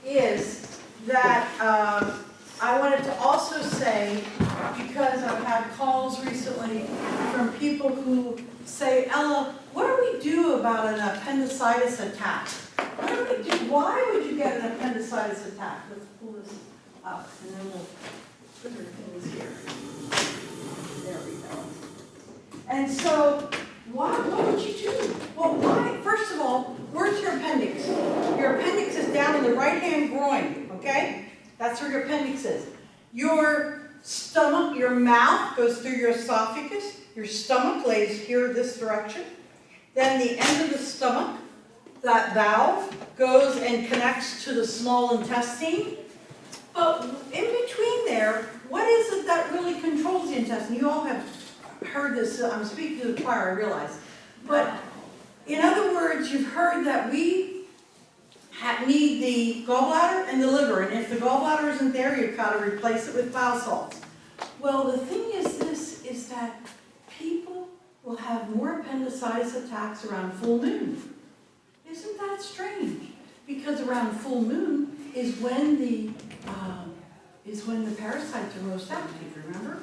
is that I wanted to also say, because I've had calls recently from people who say, Ella, what do we do about an appendicitis attack? What do we do? Why would you get an appendicitis attack? Let's pull this up and then we'll put our things here. There we go. And so, what would you do? Well, why? First of all, where's your appendix? Your appendix is down in the right-hand groin, okay? That's where your appendix is. Your stomach, your mouth goes through your esophagus. Your stomach lays here this direction. Then the end of the stomach, that valve, goes and connects to the small intestine. But in between there, what is it that really controls the intestine? You all have heard this. I'm speaking to the choir, I realize. But in other words, you've heard that we need the gallbladder and the liver. And if the gallbladder isn't there, you've got to replace it with bile salts. Well, the thing is this, is that people will have more appendicitis attacks around full moon. Isn't that strange? Because around full moon is when the parasites are most active, remember?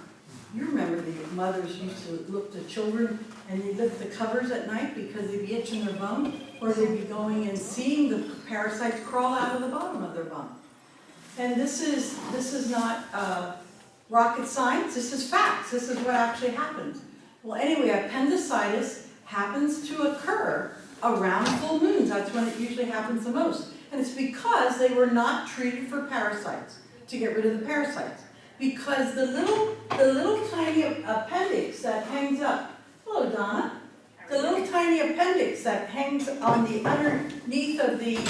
You remember the mothers used to look to children and they'd lift the covers at night because they'd be itching their bum, or they'd be going and seeing the parasites crawl out of the bottom of their bum. And this is not rocket science, this is facts, this is what actually happens. Well, anyway, appendicitis happens to occur around full moons. That's when it usually happens the most. And it's because they were not treated for parasites, to get rid of the parasites. Because the little tiny appendix that hangs up, hello Donna, the little tiny appendix that hangs on the underneath of the,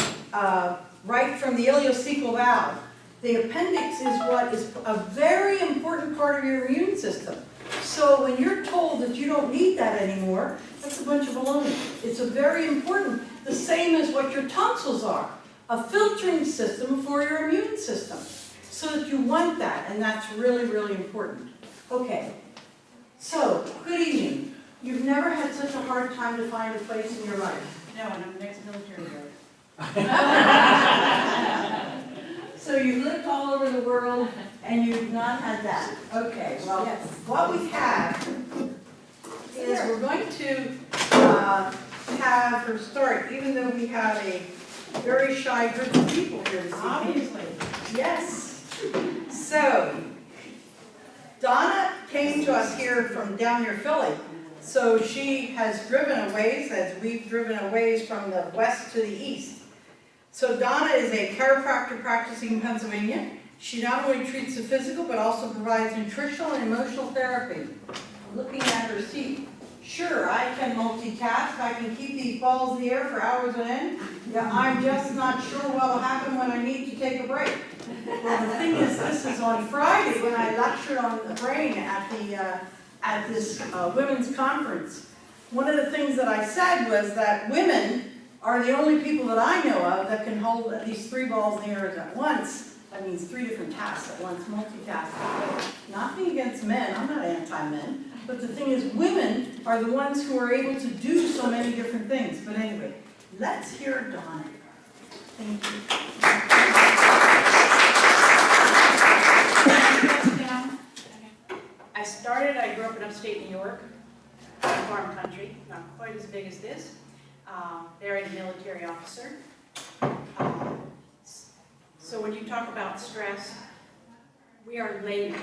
right from the ileocecal valve, the appendix is what is a very important part of your immune system. So when you're told that you don't need that anymore, that's a bunch of baloney. It's a very important, the same as what your tonsils are, a filtering system for your immune system. So that you want that, and that's really, really important. Okay, so, good evening. You've never had such a hard time to find a place in your life. No, and I'm next military guard. So you've lived all over the world, and you've not had that. Okay, well, yes. What we have is we're going to have her start, even though we have a very shy group of people here this evening. Obviously. Yes. So, Donna came to us here from down near Philly. So she has driven a ways, as we've driven a ways from the west to the east. So Donna is a chiropractor practicing in Pennsylvania. She not only treats the physical, but also provides nutritional and emotional therapy. Looking at her seat, sure, I can multitask. I can keep these balls in the air for hours on end. Yeah, I'm just not sure what will happen when I need to take a break. Well, the thing is, this is on Friday when I lectured on the brain at this women's conference. One of the things that I said was that women are the only people that I know of that can hold at least 3 balls in the air at once. That means 3 different tasks at once, multitasking. Nothing against men, I'm not anti-men. But the thing is, women are the ones who are able to do so many different things. But anyway, let's hear Donna. Thank you. I grew up in upstate New York, farm country, not quite as big as this. Married a military officer. So when you talk about stress, we are labeled.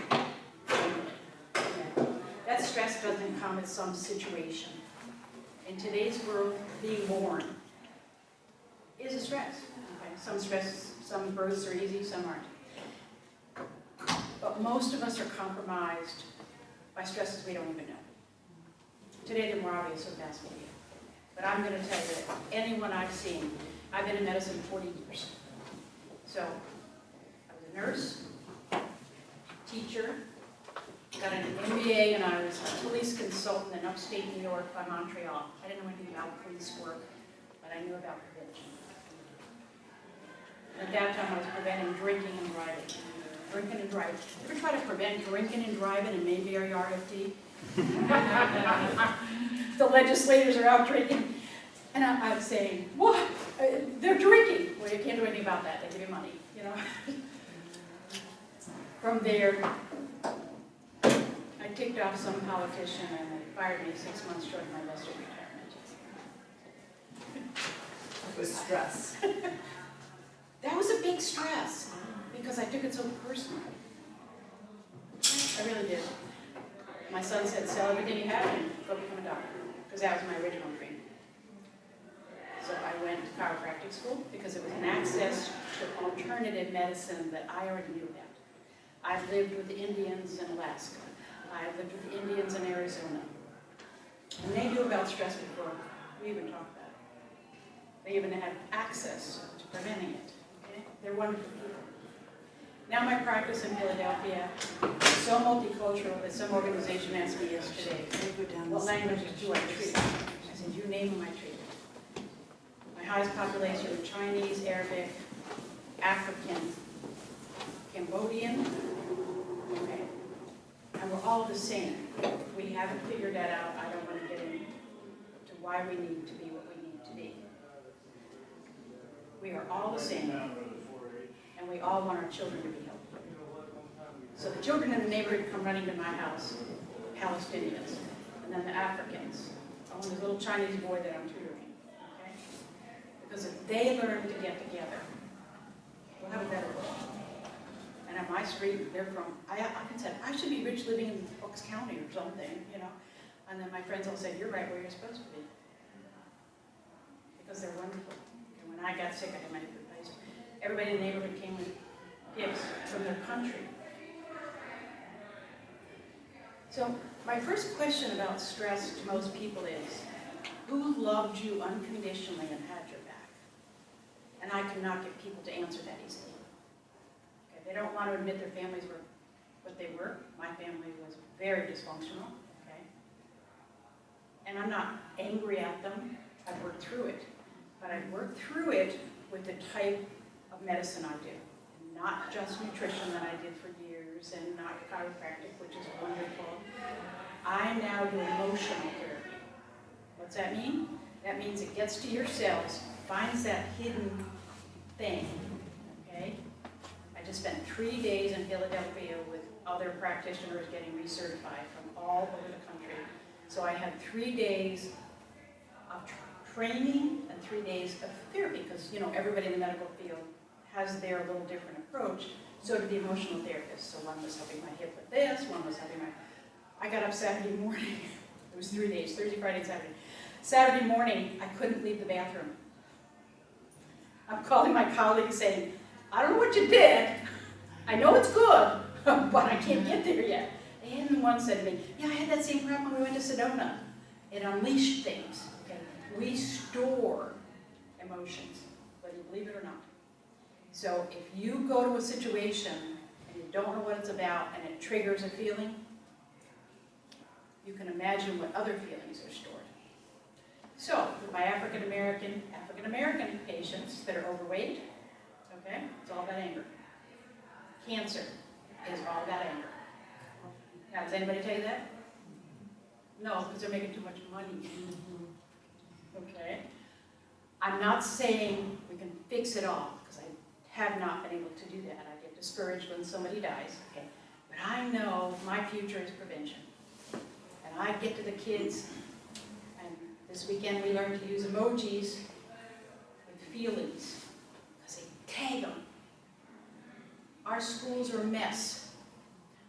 That stress doesn't come with some situation. In today's world, being born is a stress. Okay? Some stress, some births are easy, some aren't. But most of us are compromised by stresses we don't even know. Today they're more obvious or fast for you. But I'm going to tell you that anyone I've seen, I've been in medicine 40 years. So I was a nurse, teacher, got an MBA, and I was a police consultant in upstate New York by Montreal. I didn't know anything about police work, but I knew about prevention. And at that time I was preventing drinking and driving. Drinking and driving. You ever try to prevent drinking and driving and maybe our RFD? The legislators are out drinking. And I'm saying, what? They're drinking. Well, you can't do anything about that. They give you money, you know. From there, I ticked off some politician and they fired me 6 months short of my vested retirement. It was stress. That was a big stress because I took it so personally. I really did. My son said, sell everything you have and go become a doctor, because that was my original dream. So I went to chiropractic school because it was an access to alternative medicine that I already knew about. I've lived with the Indians in Alaska. I've lived with the Indians in Arizona. And they knew about stress before we even talked about it. They even had access to preventing it. Okay? They're wonderful people. Now my practice in Philadelphia is so multicultural that some organization asked me yesterday, what languages do I treat? I said, you name them, I treat them. My highest population are Chinese, Arabic, African, Cambodian, okay? And we're all the same. If we haven't figured that out, I don't want to get into why we need to be what we need to be. We are all the same, and we all want our children to be healthy. So the children in the neighborhood come running to my house, Palestinians, and then the Africans. I want this little Chinese boy that I'm tutoring, okay? Because if they learn to get together, we'll have a better world. And at my street, they're from, I can say, I should be rich living in Bucks County or something, you know? And then my friends will say, you're right where you're supposed to be. Because they're wonderful. And when I got sick, I had my advice. Everybody in the neighborhood came with gifts from their country. So my first question about stress to most people is, who loved you unconditionally and had your back? And I cannot get people to answer that easily. Okay, they don't want to admit their families were what they were. My family was very dysfunctional. Okay? And I'm not angry at them. I've worked through it. But I've worked through it with the type of medicine I do. Not just nutrition that I did for years, and not chiropractic, which is wonderful. I now do emotional therapy. What's that mean? That means it gets to your cells, finds that hidden thing, okay? I just spent 3 days in Philadelphia with other practitioners getting recertified from all over the country. So I had 3 days of training and 3 days of therapy, because you know everybody in the medical field has their little different approach. So did the emotional therapist. So one was helping my hip with this, one was helping my... I got up Saturday morning. It was 3 days, Thursday, Friday, and Saturday. Saturday morning, I couldn't leave the bathroom. I'm calling my colleagues saying, I don't know what you did. I know it's good, but I can't get there yet. And one said to me, yeah, I had that same problem when we went to Sedona. It unleashed things. Okay? We store emotions, whether you believe it or not. So if you go to a situation and you don't know what it's about and it triggers a feeling, you can imagine what other feelings are stored. So my African American patients that are overweight, okay, it's all about anger. Cancer is all about anger. Now, does anybody tell you that? No, because they're making too much money. Okay? I'm not saying we can fix it all, because I have not been able to do that. I get discouraged when somebody dies. Okay? But I know my future is prevention. And I get to the kids, and this weekend we learned to use emojis with feelings, because they tag them. Our schools are a mess.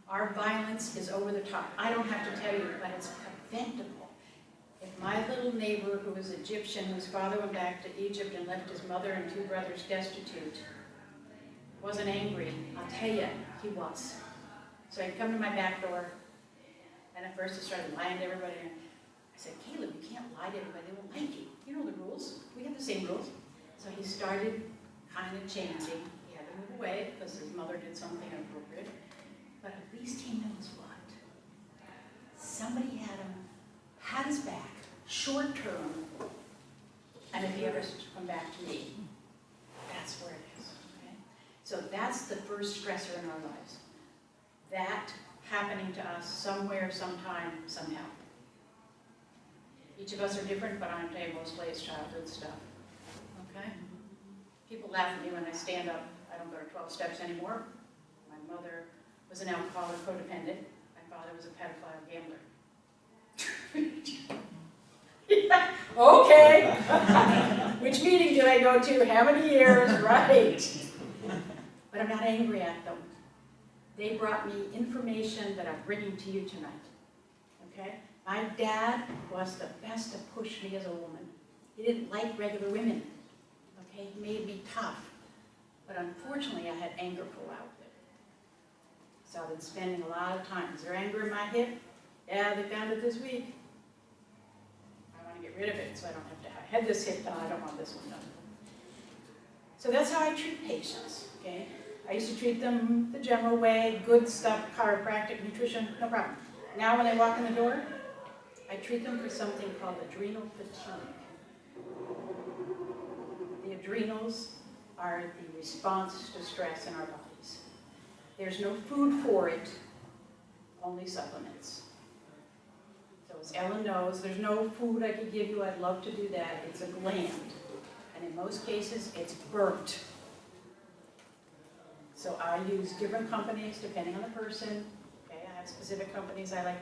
Our violence is over the top. I don't have to tell you, but it's preventable. If my little neighbor who was Egyptian, whose father went back to Egypt and left his mother and 2 brothers destitute, wasn't angry, I'll tell you, he was. So he'd come to my back door, and at first he started lying to everybody. I said, Caleb, you can't lie to everybody, they won't like you. You know the rules. We have the same rules. So he started kind of changing. He had to move away because his mother did something inappropriate. But at least he knows what. Somebody had his back, short term, and if he ever come back to me, that's where it is. Okay? So that's the first stressor in our lives. That happening to us somewhere, sometime, somehow. Each of us are different, but I'm telling you, mostly it's childhood stuff. okay? People laugh at me when I stand up. I don't go to 12 steps anymore. My mother was an alcoholic codependent. My father was a pedophile gambler. Yeah, okay. Which meeting did I go to? How many years? Right. But I'm not angry at them. They brought me information that I'm bringing to you tonight. Okay? My dad was the best to push me as a woman. He didn't like regular women. Okay? He made me tough. But unfortunately, I had anger pull out of it. So I've been spending a lot of time. Is there anger in my hip? Yeah, they found it this week. I want to get rid of it so I don't have to. I had this hip done. I don't want this one done. So that's how I treat patients. Okay? I used to treat them the general way, good stuff, chiropractic, nutrition, no problem. Now when they walk in the door, I treat them for something called adrenal fatigue. The adrenals are the response to stress in our bodies. There's no food for it, only supplements. So as Ellen knows, there's no food I could give you. I'd love to do that. It's a gland. And in most cases, it's burnt. So I use different companies depending on the person. Okay, I have specific companies I like.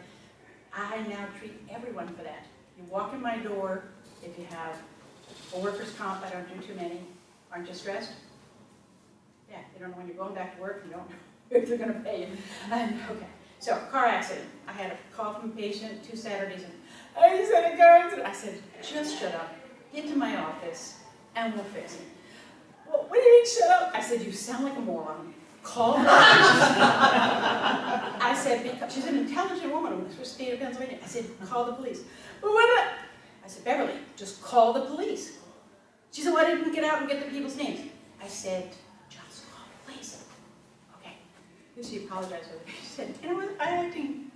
I now treat everyone for that. You walk in my door, if you have a workers' comp, I don't do too many. Aren't you stressed? Yeah, you don't know when you're going back to work, you don't know if they're going to pay you. Okay, so car accident. I had a call from a patient 2 Saturdays, and I said a car accident. I said, just shut up, get to my office, and we'll fix it. Well, what do you mean, shut up? I said, you sound like a moron. Call her. I said, because she's an intelligent woman from the state of Pennsylvania. I said, call the police. Well, what? I said, Beverly, just call the police. She said, why didn't we get out and get the people's names? I said, just call the police. Okay. Then she apologized with me. She said, you know what, I'm acting.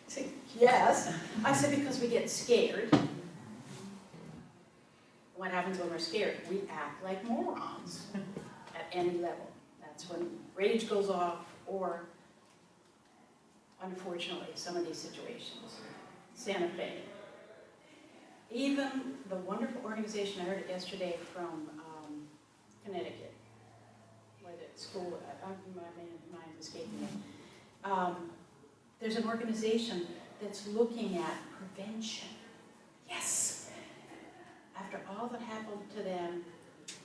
I said, yes. I said, because we get scared. What happens when we're scared? We act like morons at any level. That's when rage goes off, or, unfortunately, some of these situations. Santa Fe. Even the wonderful organization, I heard it yesterday from Connecticut, where the school, my mind is escaping me. There's an organization that's looking at prevention. Yes! After all that happened to them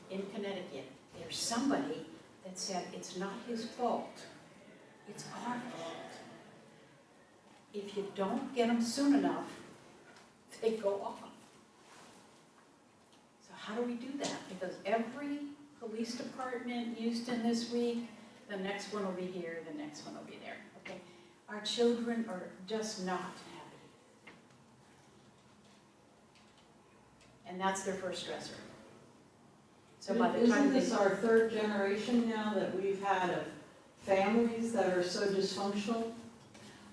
in Connecticut, there's somebody that said it's not his fault, it's our fault. If you don't get them soon enough, they go off. So how do we do that? Because every police department, Houston this week, the next one will be here, the next one will be there. Okay? Our children are just not happy. And that's their first stressor. So by the time Isn't this our 3rd generation now that we've had of families that are so dysfunctional?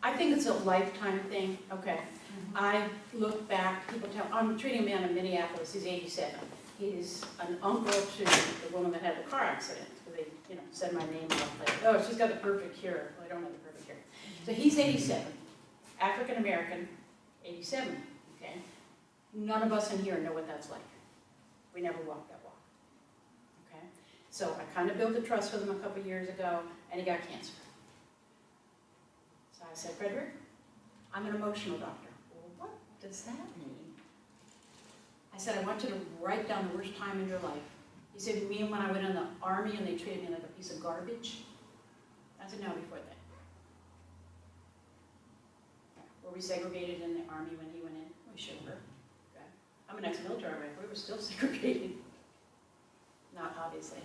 I think it's a lifetime thing. Okay. I look back, people tell, I'm treating a man in Minneapolis, he's 87. He's an uncle to the woman that had the car accident. So they, said my name off like, oh, she's got the perfect cure. Well, I don't have the perfect cure. So he's 87, African American, 87, okay? None of us in here know what that's like. We never walked that walk, okay? So I kind of built a trust with him a couple years ago, and he got cancer. So I said, Frederick, I'm an emotional doctor. Well, what does that mean? I said, I want you to write down the worst time in your life. He said, you mean when I went in the Army and they treated me like a piece of garbage? I said, no, before that. Were we segregated in the Army when he went in? We sure were. Okay. I'm an ex-military, right? We were still segregated. Not obviously.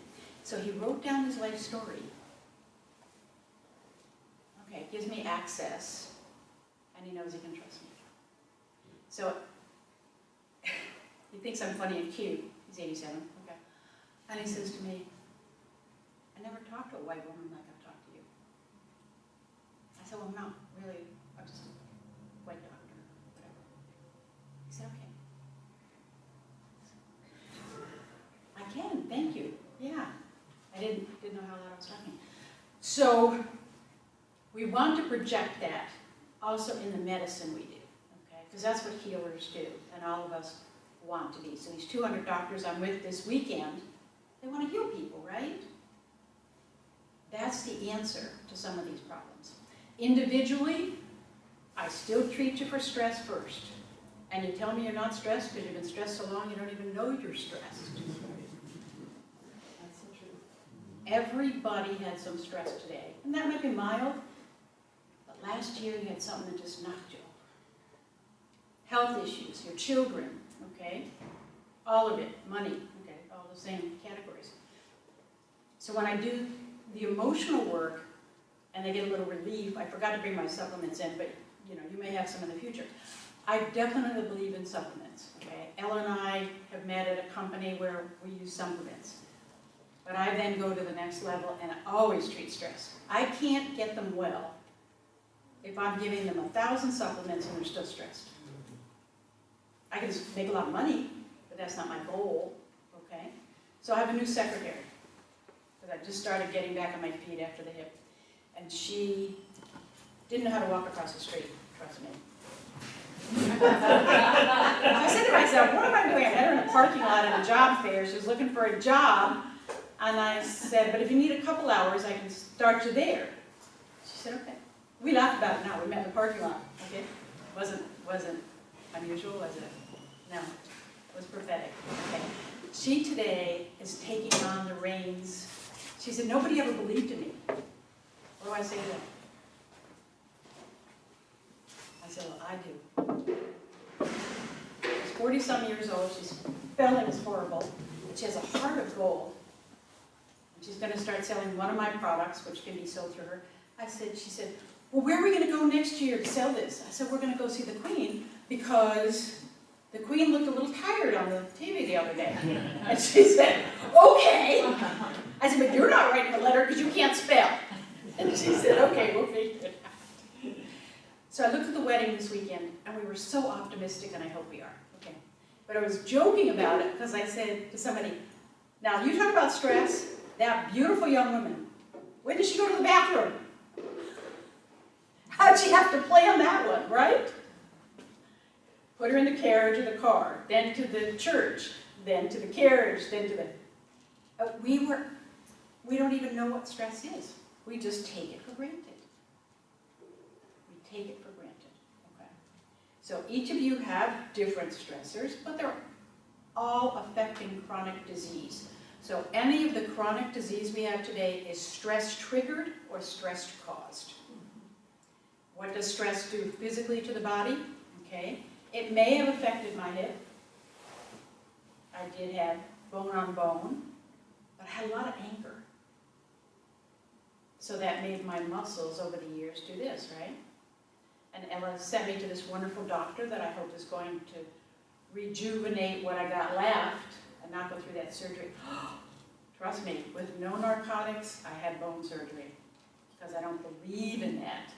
So he wrote down his life story. Okay, it gives me access, and he knows he can trust me. So he thinks I'm funny and cute. He's 87, okay. And he says to me, I never talked to a white woman like I've talked to you. I said, well, no, really, I'm just a white doctor, whatever. He said, okay. I can, thank you. Yeah. I didn't know how loud I was talking. So we want to project that also in the medicine we do, okay? Because that's what healers do, and all of us want to be. So these 200 doctors I'm with this weekend, they want to heal people, right? That's the answer to some of these problems. Individually, I still treat you for stress first. And you tell me you're not stressed because you've been stressed so long you don't even know you're stressed. That's the truth. Everybody had some stress today. And that might be mild, but last year you had something that just knocked you over. Health issues, your children, okay? All of it, money, okay, all the same categories. So when I do the emotional work and they get a little relief, I forgot to bring my supplements in, but you know, you may have some in the future. I definitely believe in supplements, okay? Ella and I have met at a company where we use supplements. But I then go to the next level and I always treat stress. I can't get them well if I'm giving them 1,000 supplements and they're still stressed. I can make a lot of money, but that's not my goal, okay? So I have a new secretary, because I just started getting back on my feet after the hip. And she didn't know how to walk across the street, trust me. I said to myself, what am I doing? I met her in a parking lot at a job fair. She was looking for a job. And I said, but if you need a couple hours, I can start you there. She said, okay. We laughed about it now. We met in the parking lot, okay? Wasn't unusual, was it? No, it was prophetic, okay? She today is taking on the reins. She said, nobody ever believed in me. What do I say to that? I said, well, I do. She's 40-some years old. She's spelling is horrible. But she has a heart of gold. And she's going to start selling one of my products, which can be sold through her. She said, well, where are we going to go next year to sell this? I said, we're going to go see the Queen because the Queen looked a little tired on the TV the other day. And she said, okay. I said, but you're not writing a letter because you can't spell. And she said, okay, we'll figure it out. So I looked at the wedding this weekend, and we were so optimistic, and I hope we are. Okay. But I was joking about it because I said to somebody, now you talk about stress, that beautiful young woman, when did she go to the bathroom? How'd she have to plan that one, right? Put her in the carriage or the car, then to the church, then to the carriage, then to the... We don't even know what stress is. We just take it for granted. We take it for granted, okay? So each of you have different stressors, but they're all affecting chronic disease. So any of the chronic disease we have today is stress-triggered or stress-caused. What does stress do physically to the body? Okay, it may have affected my hip. I did have bone on bone, but I had a lot of anger. So that made my muscles over the years do this, right? And Ella sent me to this wonderful doctor that I hope is going to rejuvenate what I got left and not go through that surgery. Trust me, with no narcotics, I had bone surgery because I don't believe in that.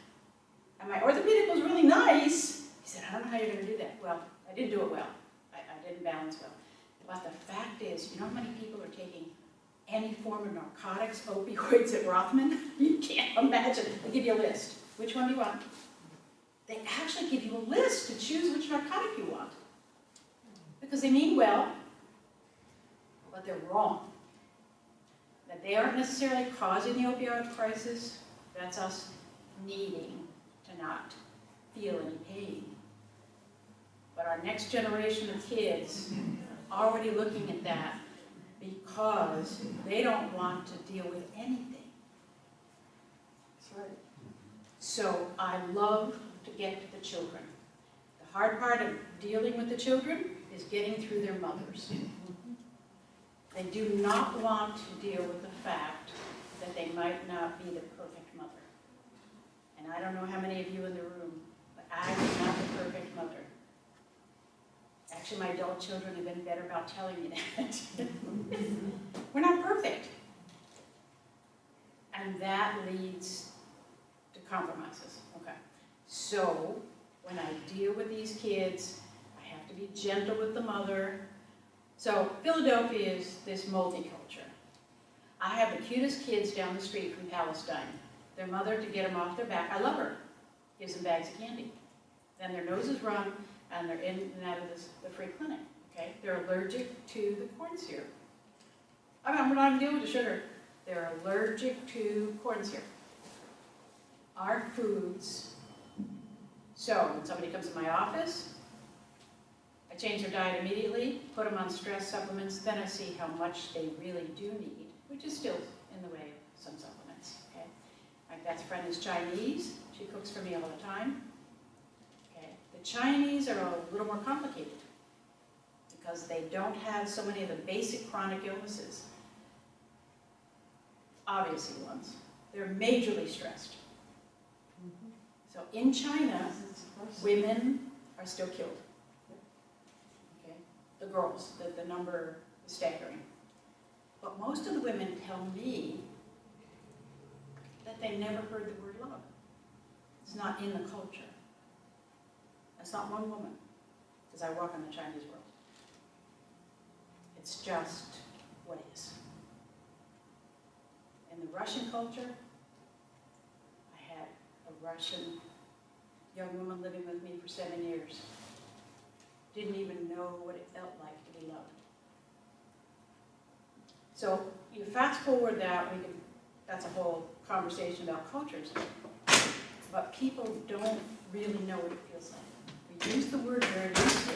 And my orthopedic was really nice. He said, I don't know how you're going to do that. Well, I didn't do it well. I didn't balance well. But the fact is, you know how many people are taking any form of narcotics, opioids at Rothman? You can't imagine. They give you a list. Which one do you want? They actually give you a list to choose which narcotic you want. Because they mean well, but they're wrong. That they aren't necessarily causing the opioid crisis. That's us needing to not feel any pain. But our next generation of kids are already looking at that because they don't want to deal with anything. That's right. So I love to get to the children. The hard part of dealing with the children is getting through their mothers. They do not want to deal with the fact that they might not be the perfect mother. And I don't know how many of you in the room, but I was not the perfect mother. Actually, my adult children have been better about telling me that. We're not perfect. And that leads to compromises. Okay. So when I deal with these kids, I have to be gentle with the mother. So Philadelphia is this multicultural. I have the cutest kids down the street from Palestine. Their mother, to get them off their back, I love her, gives them bags of candy. Then their nose is rung, and they're in and out of the free clinic. Okay, they're allergic to the corn syrup. I mean, we're not even dealing with the sugar. They're allergic to corn syrup. Our foods. So when somebody comes to my office, I change their diet immediately, put them on stress supplements, then I see how much they really do need, which is still in the way of some supplements, okay? My best friend is Chinese. She cooks for me all the time. Okay, the Chinese are a little more complicated because they don't have so many of the basic chronic illnesses, obviously ones. They're majorly stressed. So in China, women are still killed. Okay, the girls, the number is staggering. But most of the women tell me that they never heard the word love. It's not in the culture. That's not one woman, because I work in the Chinese world. It's just what is. In the Russian culture, I had a Russian young woman living with me for 7 years. Didn't even know what it felt like to be loved. So you fast forward that, that's a whole conversation about cultures. But people don't really know what it feels like. We use the word very loosely,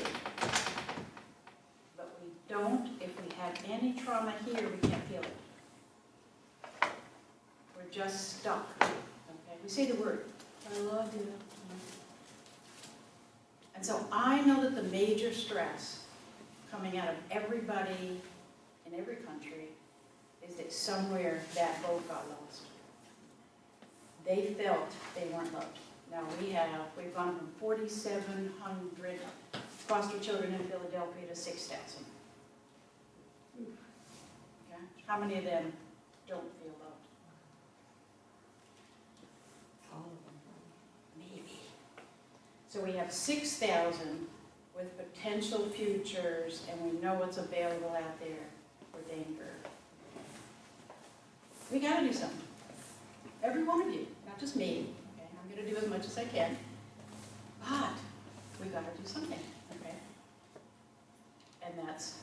but we don't, if we have any trauma here, we can't feel it. We're just stuck. Okay? We say the word, I love you. And so I know that the major stress coming out of everybody in every country is that somewhere that boat got lost. They felt they weren't loved. Now we've gone from 4,700 foster children in Philadelphia to 6,000. Okay? How many of them don't feel loved? All of them. Maybe. So we have 6,000 with potential futures, and we know what's available out there for danger. We got to do something. Every one of you, not just me. Okay? I'm going to do as much as I can, but we got to do something. Okay? And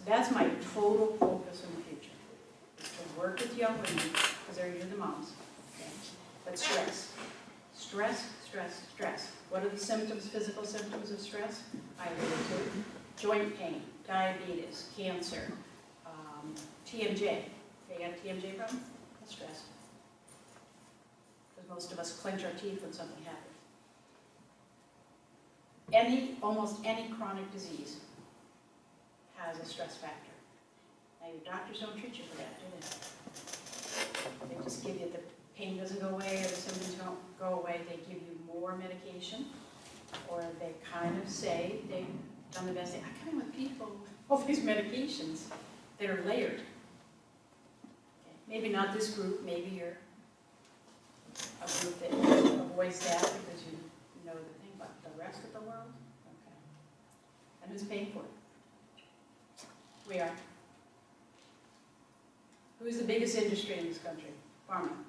that's my total focus in the future. Is to work with young women, because they're usually the moms. Okay? But stress. Stress, stress, stress. What are the symptoms, physical symptoms of stress? I alluded to joint pain, diabetes, cancer, TMJ. Okay, you got a TMJ problem? That's stress. Because most of us clench our teeth when something happens. Almost any chronic disease has a stress factor. Now your doctors don't treat you for that, do they? They just give you the pain doesn't go away or the symptoms don't go away. They give you more medication, or they kind of say they've done the best. I come in with people with all these medications that are layered. Okay. Maybe not this group, maybe you're a group that avoids that because you know the thing, but the rest of the world? Okay. And who's paying for it? We are. Who's the biggest industry in this country? Farming.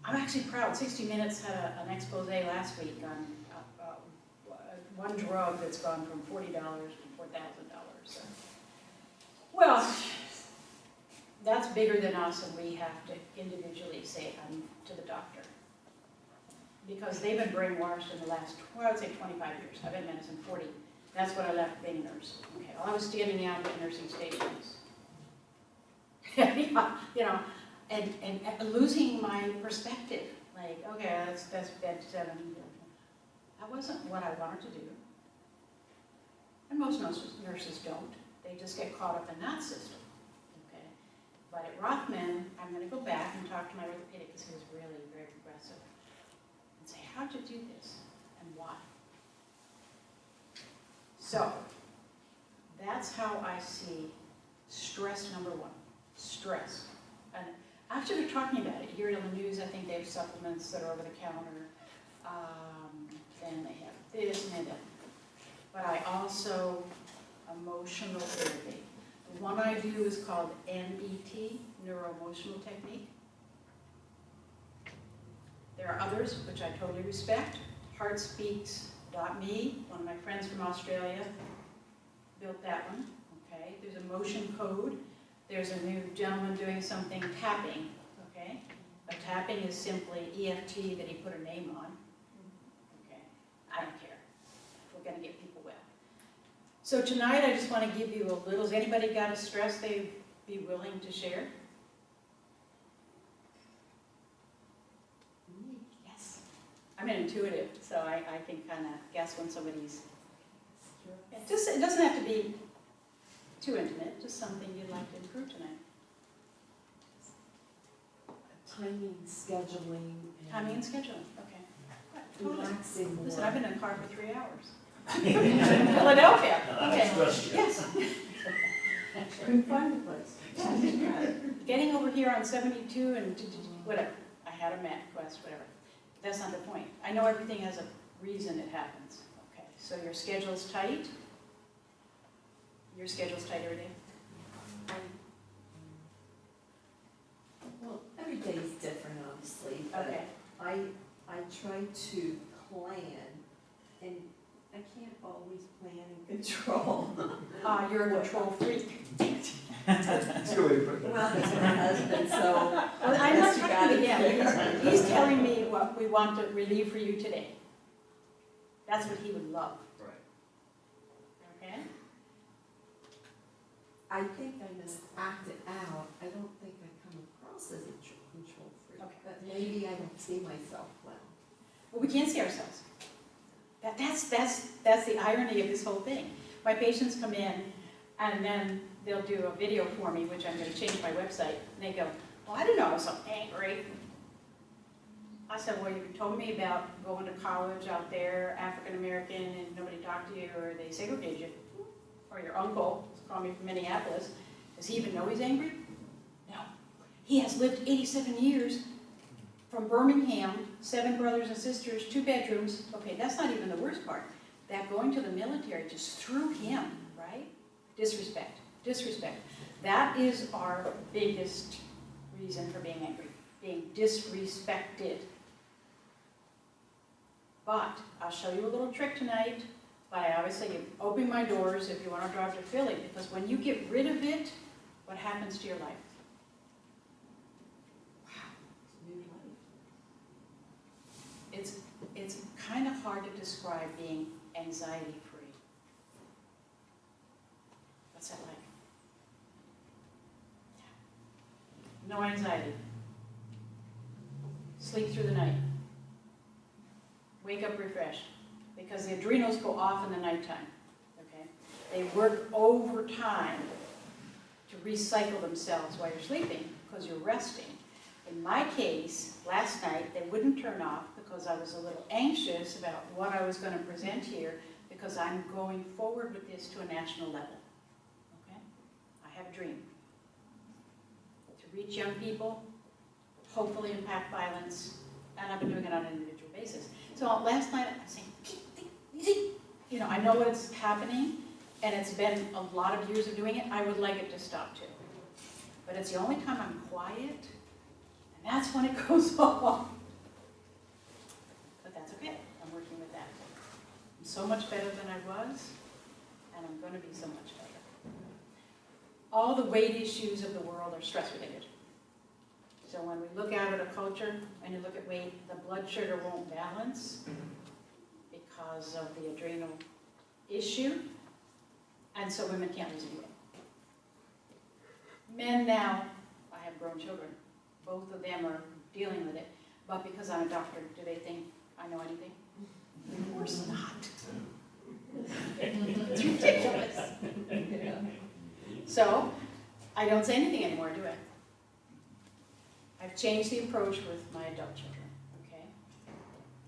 I'm actually proud. 60 Minutes had an expose last week on one drug that's gone from $40 to $4,000. So. Well, that's bigger than us, and we have to individually say to the doctor. Because they've been brainwashed in the last, well, I would say 25 years. I've been in medicine 40. That's when I left being a nurse. Okay, well, I was standing out at nursing stations. And losing my perspective. Like, okay, that's bed 7. That wasn't what I wanted to do. And most nurses don't. They just get caught up in that system. Okay. But at Rothman, I'm going to go back and talk to my orthopedic, because he was really very progressive, and say, how'd you do this and why? So that's how I see stress number 1. Stress. And after they're talking about it, you hear it on the news, I think they have supplements that are over the counter, and they have this and that. But I also, emotional therapy. The one I do is called NET, Neuro-Emotional Technique. There are others, which I totally respect. Heartspeaks.me, one of my friends from Australia. built that one, okay? There's a motion code. There's a new gentleman doing something tapping, okay? A tapping is simply EFT that he put a name on. Okay, I don't care. We're gonna get people well. So tonight I just want to give you a little, has anybody got a stress they'd be willing to share? Yes. I'm an intuitive, so I can kind of guess when somebody's, it doesn't have to be too intimate, just something you'd like to improve tonight. Timing, scheduling. Timing and scheduling, okay. Totally. Relaxing more. Listen, I've been in a car for 3 hours. Philadelphia, okay, yes. Couldn't find the place. Getting over here on 72 and whatever, I had a Mac quest, whatever. That's not the point. I know everything has a reason it happens. Okay, so your schedule's tight? Your schedule's tight every day? Well, every day is different, obviously, but Okay, I try to plan, and I can't always plan and control. you're a control freak. That's a good way to put it. Well, that's my husband, so. Well, I'm not Yes, you talking got to it him. there. He's telling me what we want to relieve for you today. That's what he would love, Right. okay? I think I just act it out. I don't think I come across as a control freak, Okay. but maybe I don't see myself well. Well, we can't see ourselves. That's the irony of this whole thing. My patients come in and then they'll do a video for me, which I'm going to change my website. And they go, well, I didn't know I was so angry. I said, well, you told me about going to college out there, African American, and nobody talked to you, or they segregated you. Or your uncle called me from Minneapolis. Does he even know he's angry? No. He has lived 87 years from Birmingham, 7 brothers and sisters, 2 bedrooms. Okay, that's not even the worst part. That going to the military just threw him, right? Disrespect, disrespect. That is our biggest reason for being angry, being disrespected. But I'll show you a little trick tonight. But I always say, you open my doors if you want to drive to Philly, because when you get rid of it, what happens to your life? New life. It's kind of hard to describe being anxiety-free. What's that like? No anxiety. Sleep through the night. Wake up refreshed. Because the adrenals go off in the nighttime. Okay? They work overtime to recycle themselves while you're sleeping because you're resting. In my case, last night, they wouldn't turn off because I was a little anxious about what I was going to present here, because I'm going forward with this to a national level. Okay? I have a dream. To reach young people, hopefully impact violence, and I've been doing it on an individual basis. So last night, I was saying, easy. You know, I know what's happening, and it's been a lot of years of doing it. I would like it to stop too. But it's the only time I'm quiet, and that's when it goes off. But that's okay. I'm working with that. I'm so much better than I was, and I'm going to be so much better. All the weight issues of the world are stress-related. So when we look out at a culture, and you look at weight, the blood sugar won't balance because of the adrenal issue, and so women can't lose any weight. Men now, I have grown children, both of them are dealing with it, but because I'm a doctor, do they think I know anything? Of course not. It's ridiculous. Yeah. So, I don't say anything anymore, do I? I've changed the approach with my adult children, okay?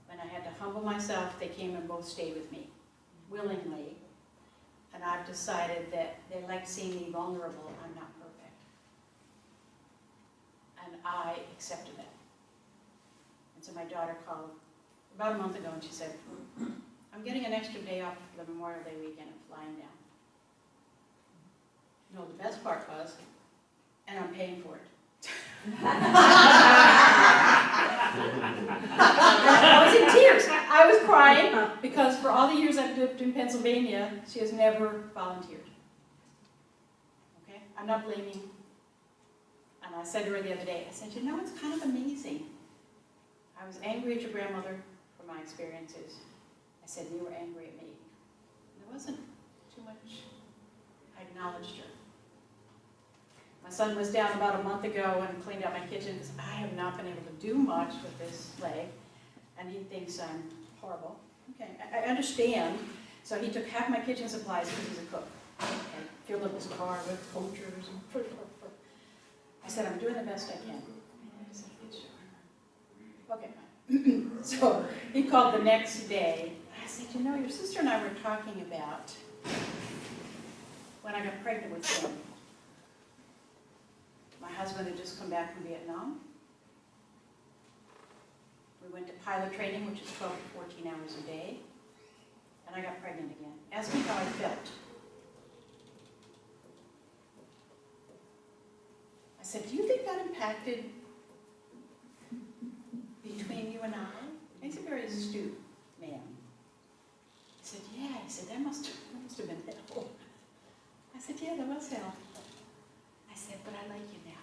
When I had to humble myself, they came and both stayed with me, willingly. And I've decided that they like seeing me vulnerable. I'm not perfect. And I accepted that. And so my daughter called about a month ago and she said, I'm getting an extra day off for the Memorial Day weekend and flying down. You know, the best part was, and I'm paying for it. I was in tears. I was crying. Because for all the years I've lived in Pennsylvania, she has never volunteered. Okay? I'm not blaming. And I said to her the other day, I said, you know, it's kind of amazing. I was angry at your grandmother for my experiences. I said, you were angry at me. There wasn't too much. I acknowledged her. My son was down about a month ago and cleaned out my kitchen because I have not been able to do much with this leg. And he thinks I'm horrible. Okay, I understand. So he took half my kitchen supplies because he's a cook. Okay, filled up his car with poachers and I said, I'm doing the best I can. I said, sure. Okay, fine. So he called the next day. I said, you know, your sister and I were talking about when I got pregnant with him. My husband had just come back from Vietnam. We went to pilot training, which is 12 to 14 hours a day. And I got pregnant again. Ask me how I felt. I said, do you think that impacted between you and I? He's a very astute man. He said, yeah. He said, that must have been hell. I said, yeah, that was hell. I said, but I like you now.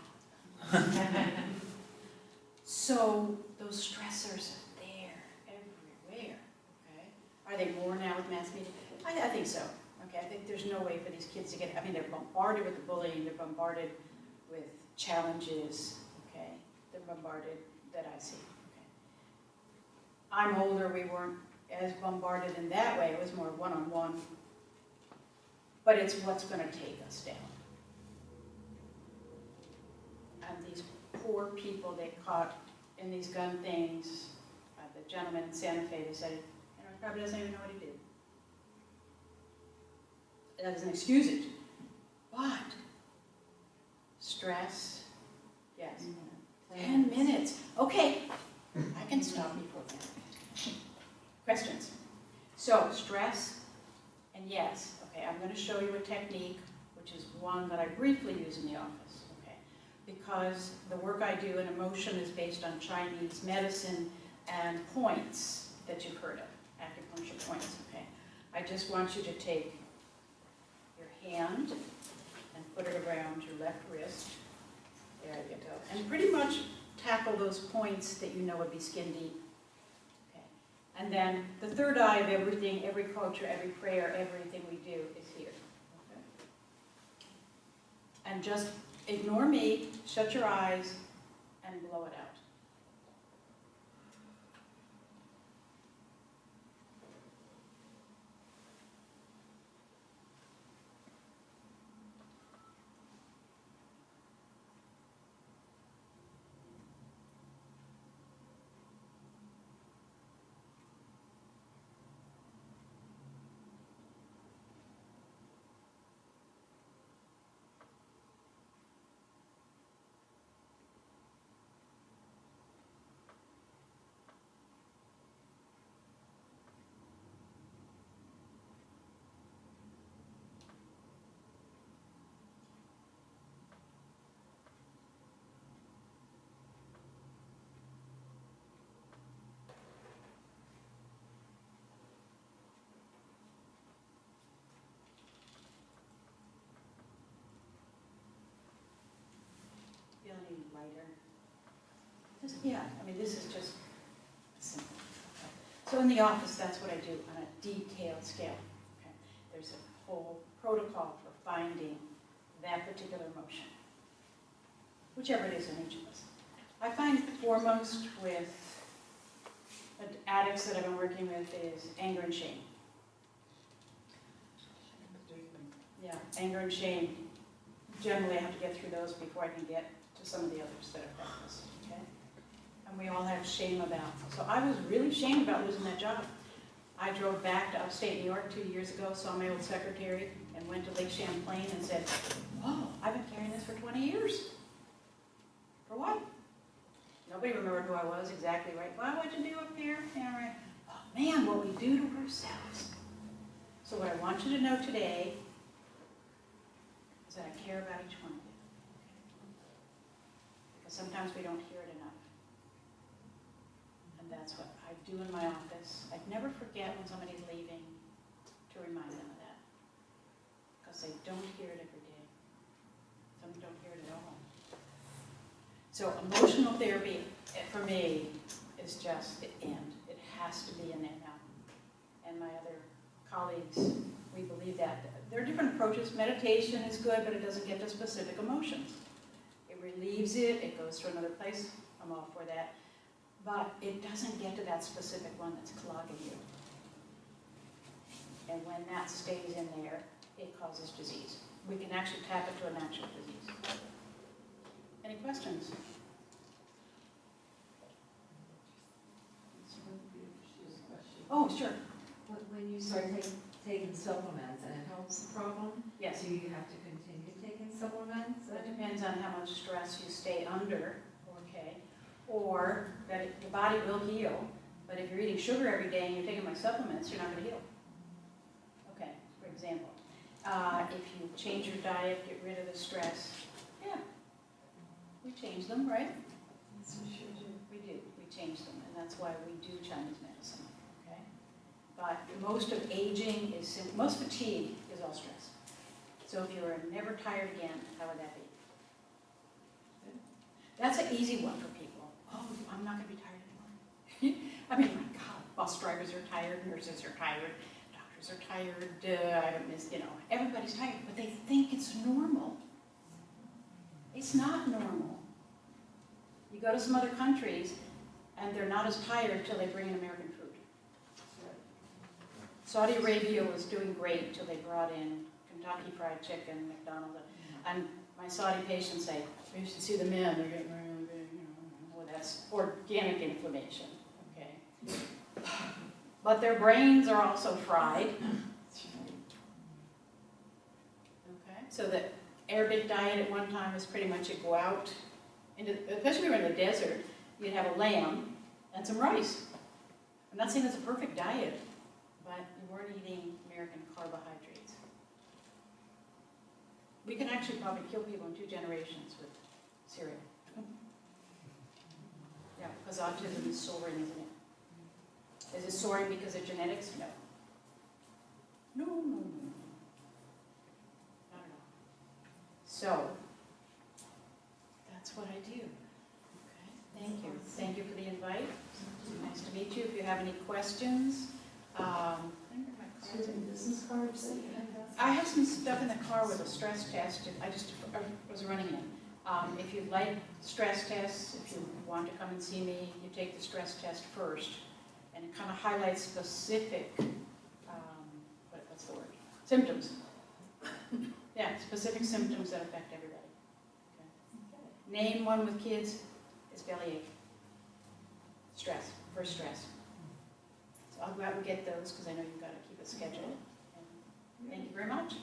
So those stressors are there everywhere. Okay? Are they more now with mass media? I think so. Okay, I think there's no way for these kids to get, I mean, they're bombarded with the bullying, they're bombarded with challenges, okay? They're bombarded that I see, okay? I'm older, we weren't as bombarded in that way, it was more one-on-one. But it's what's gonna take us down. And these poor people they caught in these gun things, the gentleman in Santa Fe, they said, you know, he probably doesn't even know what he did. That doesn't excuse it, but stress, yes. 10 minutes, okay, I can stop before that. Questions? So, stress, and yes, okay, I'm going to show you a technique, which is one that I briefly use in the office, okay, because the work I do in emotion is based on Chinese medicine and points that you've heard of, acupuncture points, okay. I just want you to take your hand and put it around your left wrist. There you go. And pretty much tackle those points that you know would be skin deep. Okay. And then the third eye of everything, every culture, every prayer, everything we do is here. Okay. And just ignore me, shut your eyes, and blow it out. Feeling lighter. Yeah, I mean, this is just simple. Okay. So in the office, that's what I do on a detailed scale. Okay. There's a whole protocol for finding that particular emotion, whichever it is in each of us. I find foremost with addicts that I've been working with is anger and shame. Yeah, anger and shame. Generally, I have to get through those before I can get to some of the others that are practiced, okay? And we all have shame about. So I was really shamed about losing that job. I drove back to upstate New York 2 years ago, saw my old secretary, and went to Lake Champlain and said, whoa, I've been carrying this for 20 years. For what? Nobody remembered who I was exactly, right? Well, what'd you do up here? Yeah, right. Oh man, what we do to ourselves. So what I want you to know today is that I care about each one of you. Because sometimes we don't hear it enough. And that's what I do in my office. I'd never forget when somebody's leaving to remind them of that. Because they don't hear it every day. Some don't hear it at all. So emotional therapy, for me, is just the end. It has to be in there now. And my other colleagues, we believe that. There are different approaches. Meditation is good, but it doesn't get to specific emotions. It relieves it, it goes to another place. I'm all for that. But it doesn't get to that specific one that's clogging you. And when that stays in there, it causes disease. We can actually tap it to an actual disease. Any questions? Oh, sure. When you start taking supplements and it helps the problem, Yes. do you have to continue taking supplements? It depends on how much stress you stay under, okay? Or that the body will heal, but if you're eating sugar every day and you're taking my supplements, you're not going to heal. Okay, for example, if you change your diet, get rid of the stress, yeah, we change them, right? Yes, we sure do. We do, we change them, and that's why we do Chinese medicine, okay? But most of aging is, most fatigue is all stress. So if you're never tired again, how would that be? That's an easy one for people. Oh, I'm not going to be tired anymore. I mean, my God, bus drivers are tired, nurses are tired, doctors are tired, I don't miss, everybody's tired, but they think it's normal. It's not normal. You go to some other countries, and they're not as tired until they bring in American food. Saudi Arabia was doing great until they brought in Kentucky Fried Chicken, McDonald's, and my Saudi patients say, you should see the men, they're getting really big, well, that's organic inflammation, okay? But their brains are also fried. Okay, so the Arabic diet at one time was pretty much you go out, especially when we were in the desert, you'd have a lamb and some rice. I'm not saying it's a perfect diet, but you weren't eating American carbohydrates. We can actually probably kill people in 2 generations with cereal. Yeah, because autism is soaring, isn't it? Is it soaring because of genetics? No. No, no, no, no. Not at all. So, that's what I do. Okay, thank you. Thank you for the invite. Nice to meet you. If you have any questions, I think my cards in business cards. I have some stuff in the car with a stress test. I was running in. If you'd like stress tests, if you want to come and see me, you take the stress test first. And it kind of highlights specific, what's the word? Symptoms. Yeah, specific symptoms that affect everybody. Okay. Name one with kids is bellyache. Stress, first stress. So I'll go out and get those because I know you've got to keep it scheduled. And thank you very much.